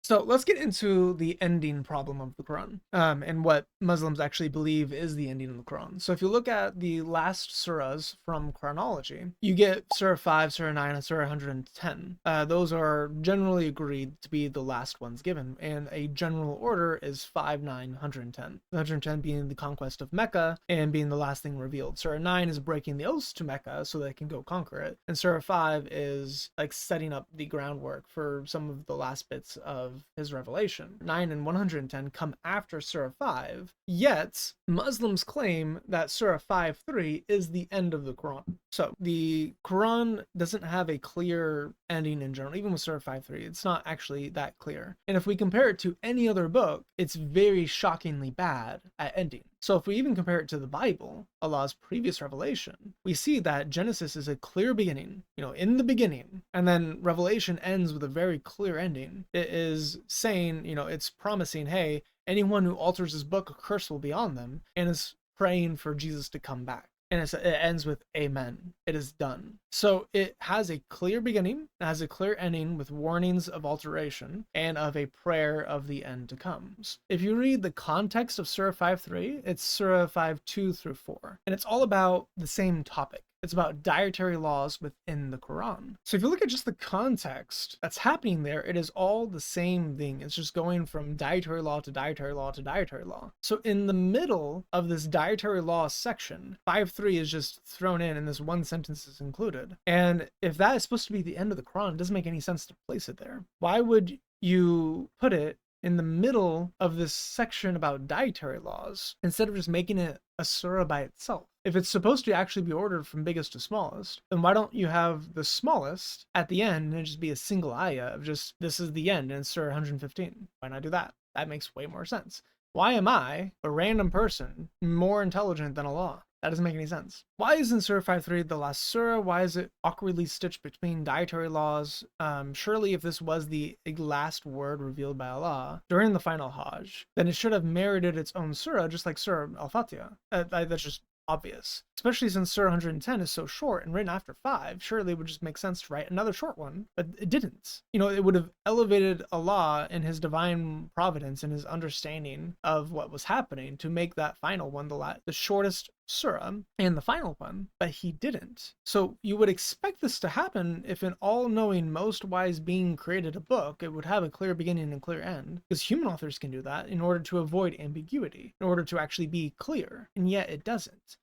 So let's get into the ending problem of the Quran, and what Muslims actually believe is the ending of the Quran. So if you look at the last surahs from chronology, you get Surah 5, Surah 9, and Surah 110. Those are generally agreed to be the last ones given, and a general order is 5, 9, 110. 110 being the conquest of Mecca and being the last thing revealed. Surah 9 is breaking the oaths to Mecca so they can go conquer it, and Surah 5 is like setting up the groundwork for some of the last bits of his revelation. 9 and 110 come after Surah 5, yet Muslims claim that Surah 5:3 is the end of the Quran. So the Quran doesn't have a clear ending in general, even with Surah 5:3. It's not actually that clear. And if we compare it to any other book, it's very shockingly bad at ending. So if we even compare it to the Bible, Allah's previous revelation, we see that Genesis is a clear beginning, in the beginning, and then Revelation ends with a very clear ending. It is saying, it's promising, hey, anyone who alters this book, a curse will be on them, and is praying for Jesus to come back. And it ends with amen. It is done. So it has a clear beginning, it has a clear ending with warnings of alteration and of a prayer of the end to come. If you read the context of Surah 5:3, it's Surah 5:2 through 4. And it's all about the same topic. It's about dietary laws within the Quran. So if you look at just the context that's happening there, it is all the same thing. It's just going from dietary law to dietary law to dietary law. So in the middle of this dietary law section, 5:3 is just thrown in and this one sentence is included. And if that is supposed to be the end of the Quran, it doesn't make any sense to place it there. Why would you put it in the middle of this section about dietary laws instead of just making it a surah by itself? If it's supposed to actually be ordered from biggest to smallest, then why don't you have the smallest at the end and just be a single ayah of just, this is the end, and it's Surah 115? Why not do that? That makes way more sense. Why am I, a random person, more intelligent than Allah? That doesn't make any sense. Why isn't Surah 5:3 the last surah? Why is it awkwardly stitched between dietary laws? Surely if this was the last word revealed by Allah during the final Hajj, then it should have merited its own surah, just like Surah Al-Fatiha. That's just obvious, especially since Surah 110 is so short and written after 5. Surely it would just make sense to write another short one, but it didn't. It would have elevated Allah in his divine providence and his understanding of what was happening to make that final one the shortest surah and the final one, but he didn't. So you would expect this to happen if an all-knowing, most wise being created a book. It would have a clear beginning and clear end, because human authors can do that in order to avoid ambiguity, in order to actually be clear, and yet it doesn't.